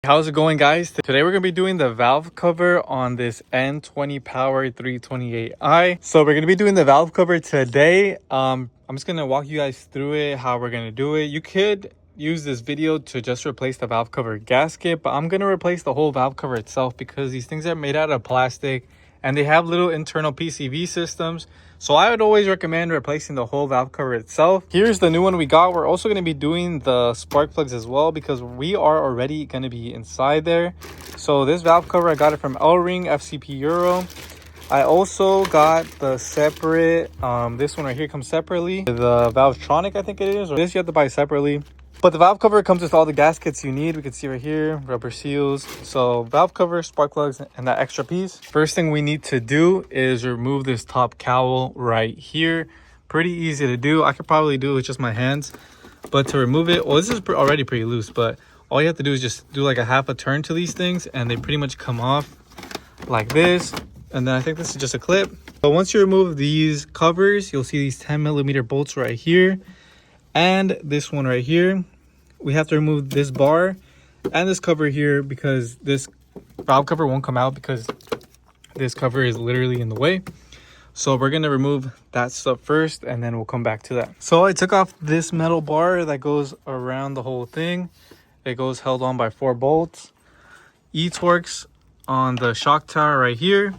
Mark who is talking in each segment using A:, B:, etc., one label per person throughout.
A: How's it going, guys? Today we're going to be doing the valve cover on this N20 Power 328i. So we're going to be doing the valve cover today. I'm just going to walk you guys through it, how we're going to do it. You could use this video to just replace the valve cover gasket, but I'm going to replace the whole valve cover itself because these things are made out of plastic and they have little internal PCV systems. So I would always recommend replacing the whole valve cover itself. Here's the new one we got. We're also going to be doing the spark plugs as well because we are already going to be inside there. So this valve cover, I got it from L-Ring FCP Euro. I also got the separate, this one right here comes separately. The Valvetronic, I think it is, or this you have to buy separately. But the valve cover comes with all the gaskets you need. We can see right here, rubber seals. So valve cover, spark plugs, and that extra piece. First thing we need to do is remove this top cowl right here. Pretty easy to do. I could probably do it with just my hands. But to remove it, well, this is already pretty loose, but all you have to do is just do like a half a turn to these things and they pretty much come off like this. And then I think this is just a clip. But once you remove these covers, you'll see these 10mm bolts right here. And this one right here. We have to remove this bar and this cover here because this valve cover won't come out because this cover is literally in the way. So we're going to remove that stuff first and then we'll come back to that. So I took off this metal bar that goes around the whole thing. It goes held on by 4 bolts. E-Torx on the shock tower right here.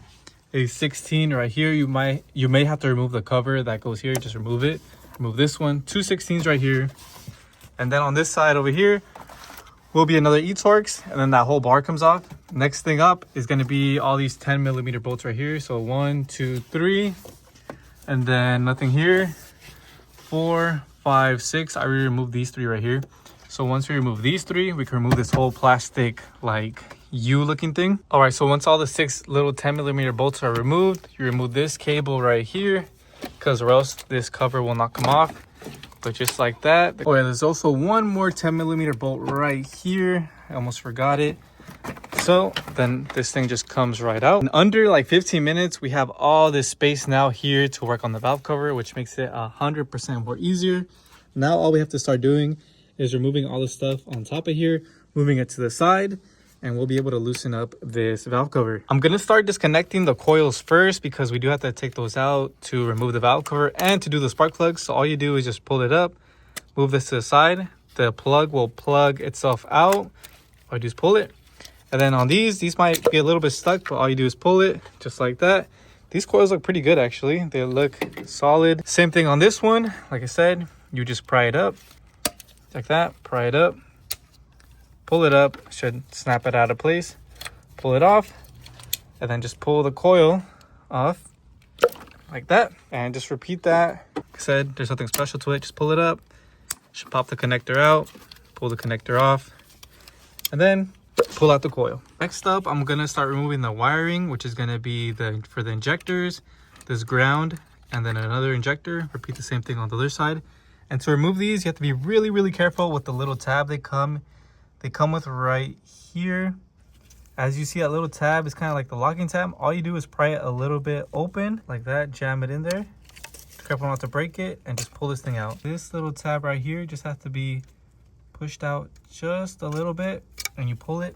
A: A 16 right here. You may have to remove the cover that goes here. Just remove it. Remove this one. 2 16s right here. And then on this side over here will be another E-Torx, and then that whole bar comes off. Next thing up is going to be all these 10mm bolts right here. So 1 2 3, and then nothing here. 4 5 6. I already removed these 3 right here. So once we remove these 3, we can remove this whole plastic like U looking thing. All right, so once all the 6 little 10mm bolts are removed, you remove this cable right here because or else this cover will not come off. But just like that. Oh yeah, there's also one more 10mm bolt right here. I almost forgot it. So then this thing just comes right out. In under like 15 minutes, we have all this space now here to work on the valve cover, which makes it 100% more easier. Now all we have to start doing is removing all the stuff on top of here, moving it to the side, and we'll be able to loosen up this valve cover. I'm going to start disconnecting the coils first because we do have to take those out to remove the valve cover and to do the spark plugs. So all you do is just pull it up, move this to the side. The plug will plug itself out. All you do is pull it. And then on these might be a little bit stuck, but all you do is pull it just like that. These coils look pretty good, actually. They look solid. Same thing on this one. Like I said, you just pry it up like that, pry it up. Pull it up, should snap it out of place. Pull it off, and then just pull the coil off like that. And just repeat that. Like I said, there's nothing special to it. Just pull it up. Should pop the connector out. Pull the connector off. And then pull out the coil. Next up, I'm going to start removing the wiring, which is going to be for the injectors, this ground, and then another injector. Repeat the same thing on the other side. And to remove these, you have to be really, really careful with the little tab they come with right here. As you see, that little tab is kind of like the locking tab. All you do is pry it a little bit open like that, jam it in there. Be careful not to break it, and just pull this thing out. This little tab right here just has to be pushed out just a little bit, and you pull it.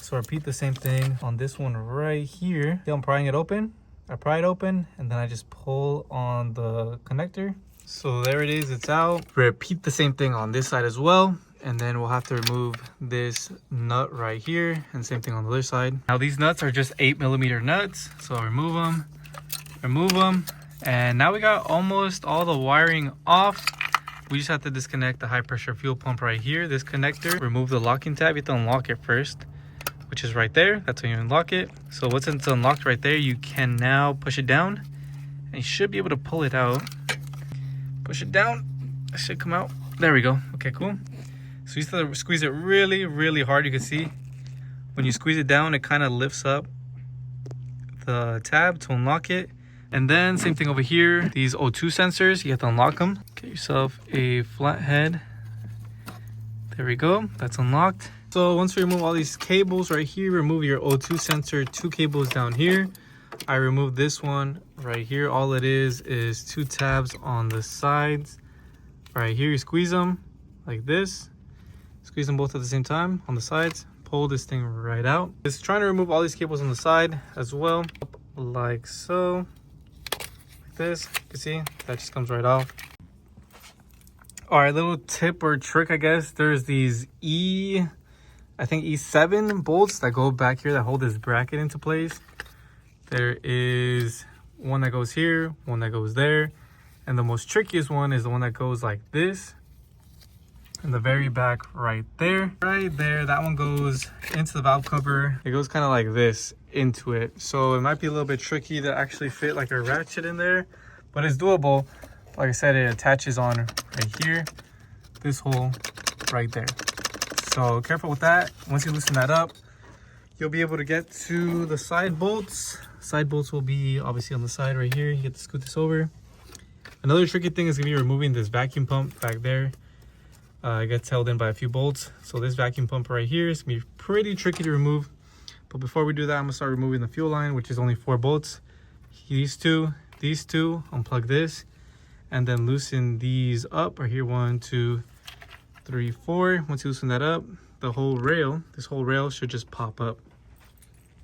A: So repeat the same thing on this one right here. See, I'm prying it open. I pry it open, and then I just pull on the connector. So there it is, it's out. Repeat the same thing on this side as well. And then we'll have to remove this nut right here, and same thing on the other side. Now these nuts are just 8mm nuts, so I'll remove them, and now we got almost all the wiring off. We just have to disconnect the high pressure fuel pump right here, this connector. Remove the locking tab. You have to unlock it first, which is right there. That's when you unlock it. So once it's unlocked right there, you can now push it down, and you should be able to pull it out. Push it down, it should come out. There we go. Okay, cool. So you have to squeeze it really, really hard. You can see when you squeeze it down, it kind of lifts up the tab to unlock it. And then same thing over here, these O2 sensors, you have to unlock them. Get yourself a flat head. There we go, that's unlocked. So once we remove all these cables right here, remove your O2 sensor, 2 cables down here. I removed this one right here. All it is 2 tabs on the sides. Right here, you squeeze them like this. Squeeze them both at the same time on the sides. pull this thing right out. It's trying to remove all these cables on the side as well, like so, like this. You can see that just comes right off. All right, little tip or trick, I guess. There's these I think E7 bolts that go back here that hold this bracket into place. There is one that goes here, one that goes there, and the most trickiest one is the one that goes like this in the very back right there. Right there, that one goes into the valve cover. It goes kind of like this into it. So it might be a little bit tricky to actually fit like a ratchet in there, but it's doable. Like I said, it attaches on right here, this hole right there. So careful with that. Once you loosen that up, you'll be able to get to the side bolts. Side bolts will be obviously on the side right here. You get to scoot this over. Another tricky thing is gonna be removing this vacuum pump back there. It gets held in by a few bolts. So this vacuum pump right here is gonna be pretty tricky to remove. But before we do that, I'm gonna start removing the fuel line, which is only 4 bolts. These two, unplug this, and then loosen these up right here. 1, 2, 3, 4. Once you loosen that up, the whole rail, this whole rail should just pop up.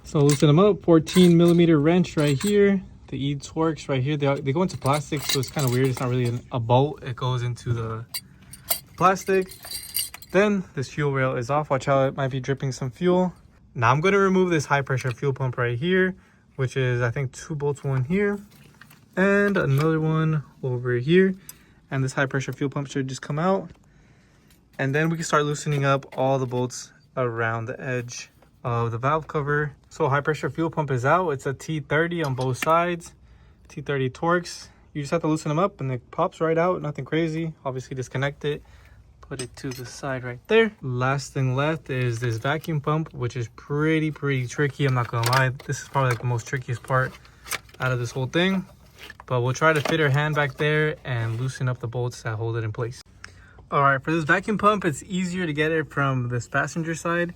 A: So loosen them up. 14mm wrench right here. The E-Torx right here. They go into plastic, so it's kind of weird. It's not really a bolt. It goes into the plastic. Then this fuel rail is off. Watch out, it might be dripping some fuel. Now I'm going to remove this high pressure fuel pump right here, which is I think 2 bolts, one here and another one over here. And this high pressure fuel pump should just come out. And then we can start loosening up all the bolts around the edge of the valve cover. So high pressure fuel pump is out. It's a T30 on both sides, T30 Torx. You just have to loosen them up and it pops right out. Nothing crazy. Obviously disconnect it, put it to the side right there. Last thing left is this vacuum pump, which is pretty tricky. I'm not gonna lie, this is probably like the most trickiest part out of this whole thing. But we'll try to fit our hand back there and loosen up the bolts that hold it in place. All right, for this vacuum pump, it's easier to get it from this passenger side.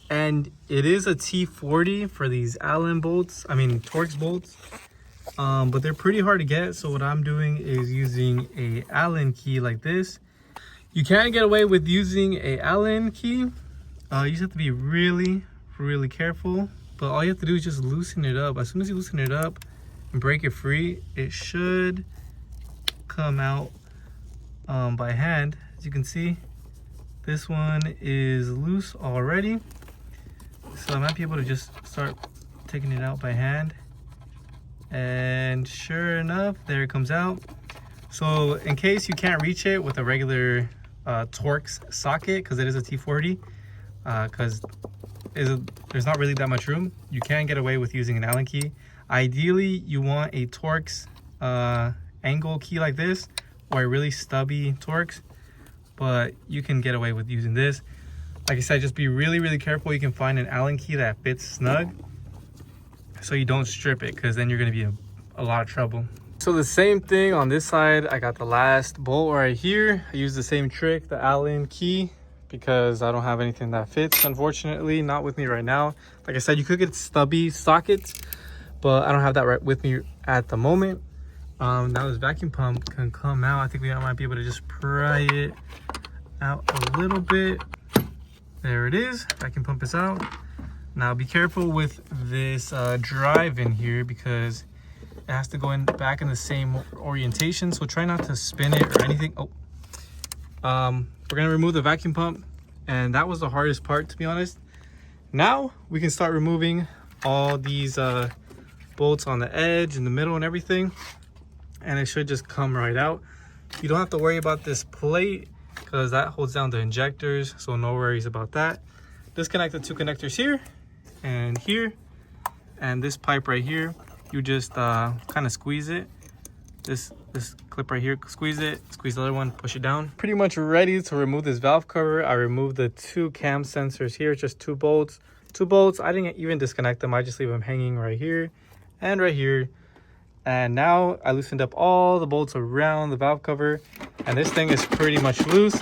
A: And it is a T40 for these Allen bolts, Torx bolts. But they're pretty hard to get. So what I'm doing is using a Allen key like this. You can get away with using a Allen key. You just have to be really careful. But all you have to do is just loosen it up. As soon as you loosen it up and break it free, it should come out by hand. As you can see, this one is loose already. So I might be able to just start taking it out by hand. And sure enough, there it comes out. So in case you can't reach it with a regular Torx socket, because it is a T40, because there's not really that much room, you can get away with using an Allen key. Ideally, you want a Torx angle key like this, or a really stubby Torx, but you can get away with using this. Like I said, just be really careful. You can find an Allen key that fits snug so you don't strip it, because then you're going to be in a lot of trouble. So the same thing on this side. I got the last bolt right here. I use the same trick, the Allen key, because I don't have anything that fits, unfortunately. Not with me right now. Like I said, you could get stubby sockets, but I don't have that right with me at the moment. Now this vacuum pump can come out. I think we might be able to just pry it out a little bit. There it is. Vacuum pump is out. Now be careful with this drive in here, because it has to go in back in the same orientation. So try not to spin it or anything. We're gonna remove the vacuum pump, and that was the hardest part, to be honest. Now we can start removing all these bolts on the edge, in the middle, and everything, and it should just come right out. You don't have to worry about this plate, because that holds down the injectors, so no worries about that. Disconnect the 2 connectors here and here, and this pipe right here, you just kind of squeeze it. This clip right here, squeeze it, squeeze the other one, push it down. Pretty much ready to remove this valve cover. I removed the 2 cam sensors here, just 2 bolts. 2 bolts, I didn't even disconnect them. I just leave them hanging right here and right here. And now I loosened up all the bolts around the valve cover, and this thing is pretty much loose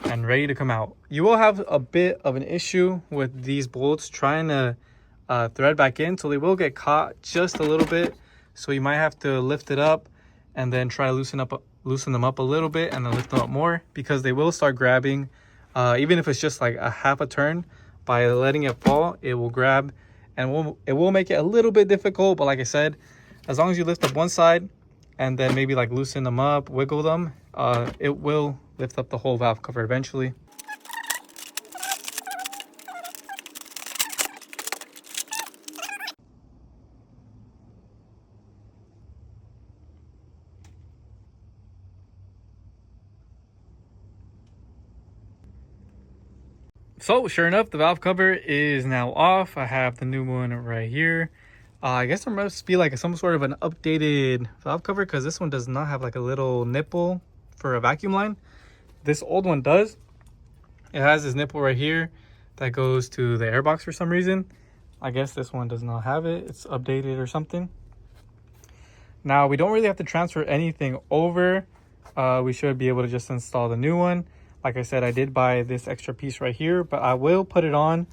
A: and ready to come out. You will have a bit of an issue with these bolts trying to thread back in, so they will get caught just a little bit. So you might have to lift it up and then try to loosen them up a little bit, and then lift them up more, because they will start grabbing, even if it's just like a half a turn by letting it fall, it will grab, and it will make it a little bit difficult. But like I said, as long as you lift up one side and then maybe like loosen them up, wiggle them, it will lift up the whole valve cover eventually. So sure enough, the valve cover is now off. I have the new one right here. I guess there must be like some sort of an updated valve cover, because this one does not have like a little nipple for a vacuum line. This old one does. It has this nipple right here that goes to the airbox for some reason. I guess this one does not have it. It's updated or something. Now we don't really have to transfer anything over. We should be able to just install the new one. Like I said, I did buy this extra piece right here, but I will put it on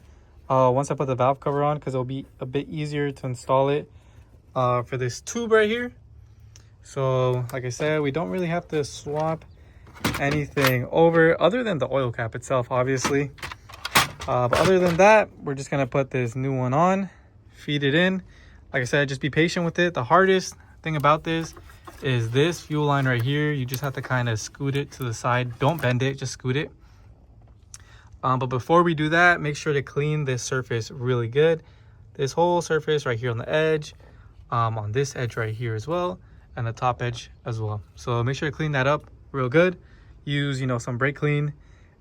A: once I put the valve cover on, because it'll be a bit easier to install it for this tube right here. So like I said, we don't really have to swap anything over other than the oil cap itself, obviously. But other than that, we're just gonna put this new one on, feed it in. Like I said, just be patient with it. The hardest thing about this is this fuel line right here. You just have to kind of scoot it to the side. Don't bend it, just scoot it. But before we do that, make sure to clean this surface really good. This whole surface right here on the edge, on this edge right here as well, and the top edge as well. So make sure to clean that up real good. Use, some brake clean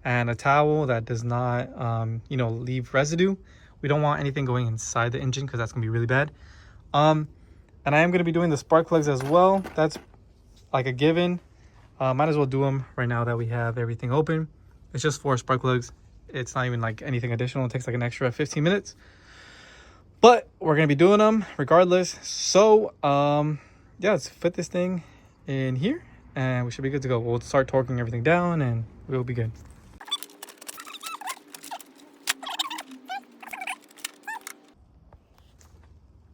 A: and a towel that does not, leave residue. We don't want anything going inside the engine, because that's gonna be really bad. And I am going to be doing the spark plugs as well. That's like a given. Might as well do them right now that we have everything open. It's just 4 spark plugs. It's not even like anything additional. It takes like an extra 15 minutes. But we're going to be doing them regardless. So, yeah, let's fit this thing in here and we should be good to go. We'll start torquing everything down and we'll be good.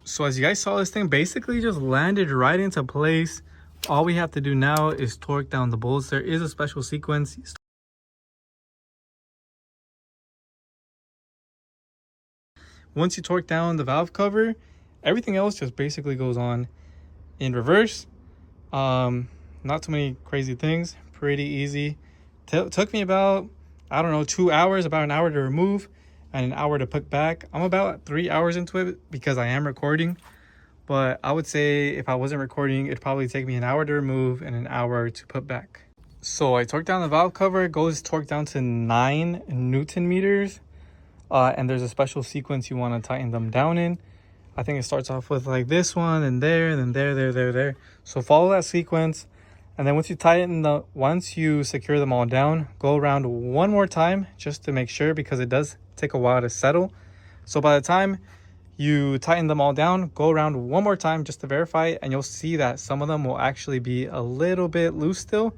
A: So as you guys saw, this thing basically just landed right into place. All we have to do now is torque down the bolts. There is a special sequence. Once you torque down the valve cover, everything else just basically goes on in reverse. Not too many crazy things, pretty easy. Took me about, I don't know, 2 hours, about an hour to remove and an hour to put back. I'm about 3 hours into it because I am recording, but I would say if I wasn't recording, it'd probably take me an hour to remove and an hour to put back. So I torqued down the valve cover. It goes torqued down to 9 Newton meters. And there's a special sequence you want to tighten them down in. I think it starts off with like this one and there, and then there. So follow that sequence. And then once you secure them all down, go around one more time just to make sure, because it does take a while to settle. So by the time you tighten them all down, go around one more time just to verify it, and you'll see that some of them will actually be a little bit loose still.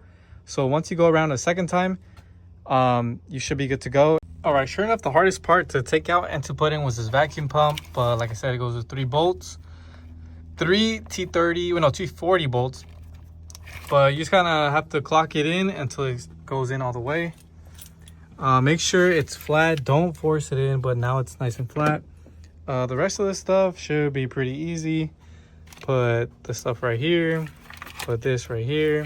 A: So once you go around a second time, you should be good to go. All right, sure enough, the hardest part to take out and to put in was this vacuum pump. But like I said, it goes with 3 bolts, 3 T40 bolts. But you just kind of have to clock it in until it goes in all the way. Make sure it's flat. Don't force it in, but now it's nice and flat. The rest of this stuff should be pretty easy. Put the stuff right here, put this right here,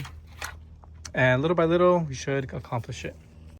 A: and little by little, we should accomplish it.